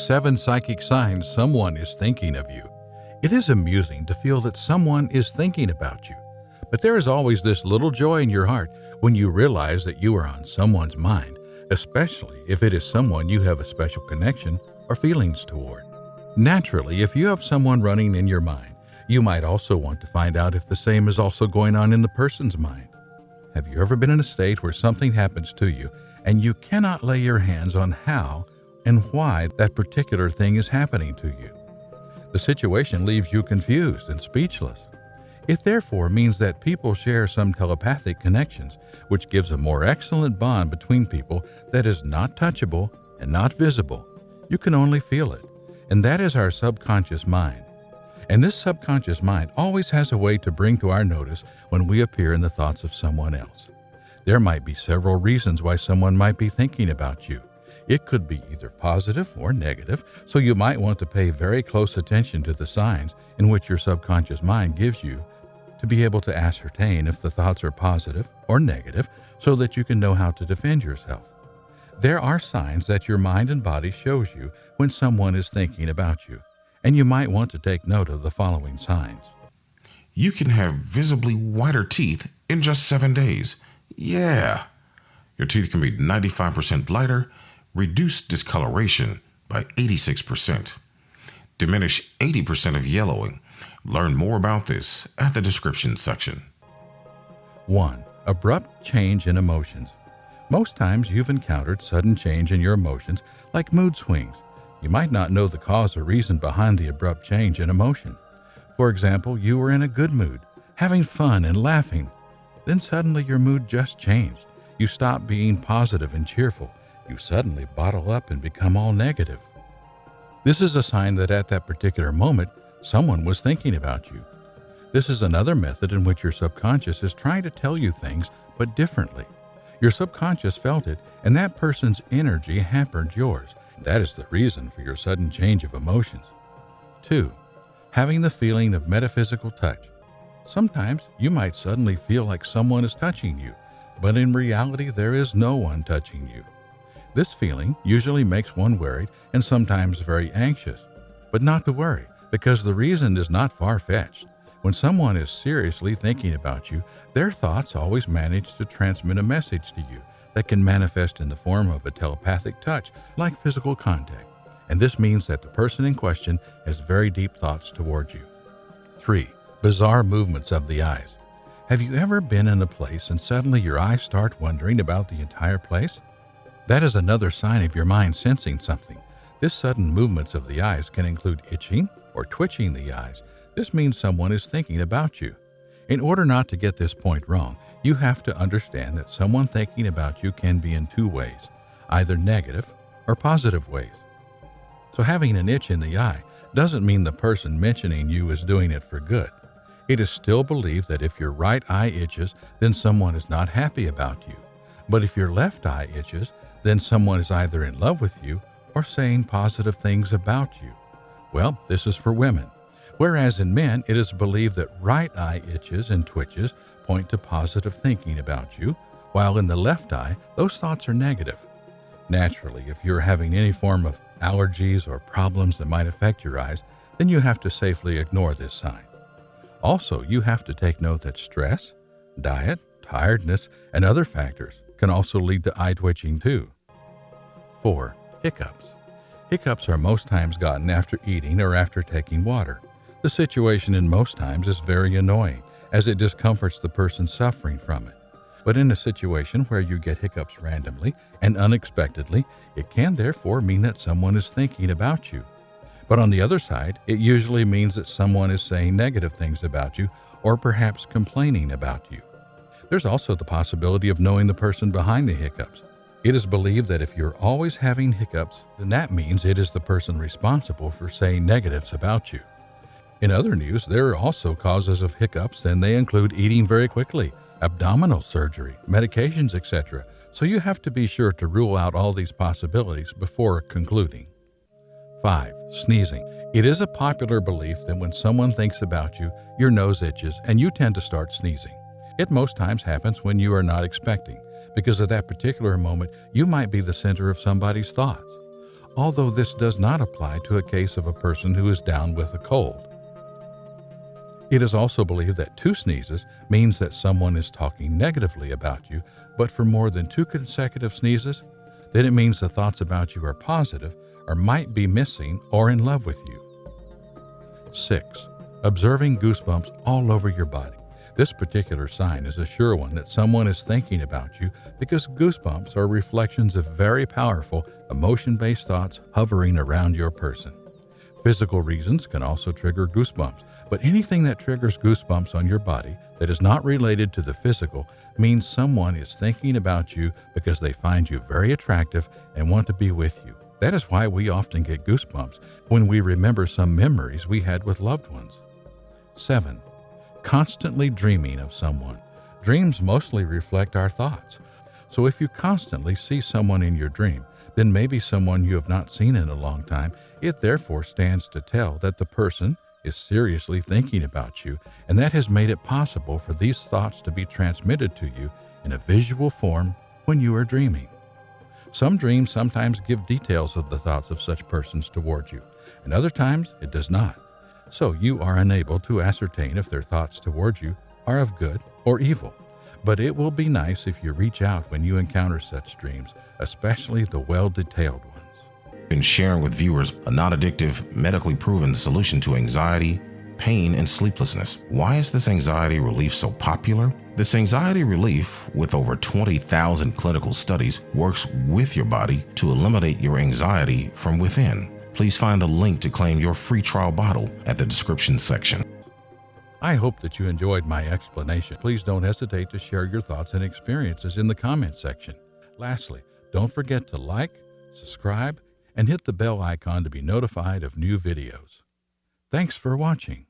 7 psychic signs someone is thinking of you. It is amusing to feel that someone is thinking about you, but there is always this little joy in your heart when you realize that you are on someone's mind, especially if it is someone you have a special connection or feelings toward. Naturally, if you have someone running in your mind, you might also want to find out if the same is also going on in the person's mind. Have you ever been in a state where something happens to you and you cannot lay your hands on how and why that particular thing is happening to you? The situation leaves you confused and speechless. It therefore means that people share some telepathic connections, which gives a more excellent bond between people that is not touchable and not visible. You can only feel it, and that is our subconscious mind. And this subconscious mind always has a way to bring to our notice when we appear in the thoughts of someone else. There might be several reasons why someone might be thinking about you. It could be either positive or negative, so you might want to pay very close attention to the signs in which your subconscious mind gives you to be able to ascertain if the thoughts are positive or negative so that you can know how to defend yourself. There are signs that your mind and body shows you when someone is thinking about you, and you might want to take note of the following signs. You can have visibly whiter teeth in just 7 days. Yeah. Your teeth can be 95% lighter, reduce discoloration by 86%, diminish 80% of yellowing. Learn more about this at the description section. 1. Abrupt change in emotions. Most times you've encountered sudden change in your emotions, like mood swings. You might not know the cause or reason behind the abrupt change in emotion. For example, you were in a good mood, having fun and laughing. Then suddenly your mood just changed. You stop being positive and cheerful. You suddenly bottle up and become all negative. This is a sign that at that particular moment, someone was thinking about you. This is another method in which your subconscious is trying to tell you things, but differently. Your subconscious felt it, and that person's energy hampered yours. That is the reason for your sudden change of emotions. 2. Having the feeling of metaphysical touch. Sometimes you might suddenly feel like someone is touching you, but in reality there is no one touching you. This feeling usually makes one worried and sometimes very anxious. But not to worry, because the reason is not far-fetched. When someone is seriously thinking about you, their thoughts always manage to transmit a message to you that can manifest in the form of a telepathic touch, like physical contact. And this means that the person in question has very deep thoughts toward you. 3. Bizarre movements of the eyes. Have you ever been in a place and suddenly your eyes start wandering about the entire place? That is another sign of your mind sensing something. This sudden movements of the eyes can include itching or twitching the eyes. This means someone is thinking about you. In order not to get this point wrong, you have to understand that someone thinking about you can be in 2 ways, either negative or positive ways. So having an itch in the eye doesn't mean the person mentioning you is doing it for good. It is still believed that if your right eye itches, then someone is not happy about you. But if your left eye itches, then someone is either in love with you or saying positive things about you. Well, this is for women. Whereas in men, it is believed that right eye itches and twitches point to positive thinking about you, while in the left eye, those thoughts are negative. Naturally, if you're having any form of allergies or problems that might affect your eyes, then you have to safely ignore this sign. Also, you have to take note that stress, diet, tiredness, and other factors can also lead to eye twitching too. 4. Hiccups. Hiccups are most times gotten after eating or after taking water. The situation in most times is very annoying, as it discomforts the person suffering from it. But in a situation where you get hiccups randomly and unexpectedly, it can therefore mean that someone is thinking about you. But on the other side, it usually means that someone is saying negative things about you or perhaps complaining about you. There's also the possibility of knowing the person behind the hiccups. It is believed that if you're always having hiccups, then that means it is the person responsible for saying negatives about you. In other news, there are also causes of hiccups, and they include eating very quickly, abdominal surgery, medications, etc. So you have to be sure to rule out all these possibilities before concluding. 5. Sneezing. It is a popular belief that when someone thinks about you, your nose itches and you tend to start sneezing. It most times happens when you are not expecting, because at that particular moment, you might be the center of somebody's thoughts. although this does not apply to a case of a person who is down with a cold. It is also believed that 2 sneezes means that someone is talking negatively about you, but for more than 2 consecutive sneezes, then it means the thoughts about you are positive or might be missing or in love with you. 6. Observing goosebumps all over your body. This particular sign is a sure one that someone is thinking about you because goosebumps are reflections of very powerful emotion-based thoughts hovering around your person. Physical reasons can also trigger goosebumps, but anything that triggers goosebumps on your body that is not related to the physical means someone is thinking about you because they find you very attractive and want to be with you. That is why we often get goosebumps when we remember some memories we had with loved ones. 7. Constantly dreaming of someone. Dreams mostly reflect our thoughts. So if you constantly see someone in your dream, then maybe someone you have not seen in a long time, it therefore stands to tell that the person is seriously thinking about you, and that has made it possible for these thoughts to be transmitted to you in a visual form when you are dreaming. Some dreams sometimes give details of the thoughts of such persons towards you, and other times it does not. So you are unable to ascertain if their thoughts towards you are of good or evil. But it will be nice if you reach out when you encounter such dreams, especially the well-detailed ones. In sharing with viewers a non-addictive, medically proven solution to anxiety, pain, and sleeplessness. Why is this anxiety relief so popular? This anxiety relief, with over 20,000 clinical studies, works with your body to eliminate your anxiety from within. Please find the link to claim your free trial bottle at the description section. I hope that you enjoyed my explanation. Please don't hesitate to share your thoughts and experiences in the comments section. Lastly, don't forget to like, subscribe, and hit the bell icon to be notified of new videos. Thanks for watching.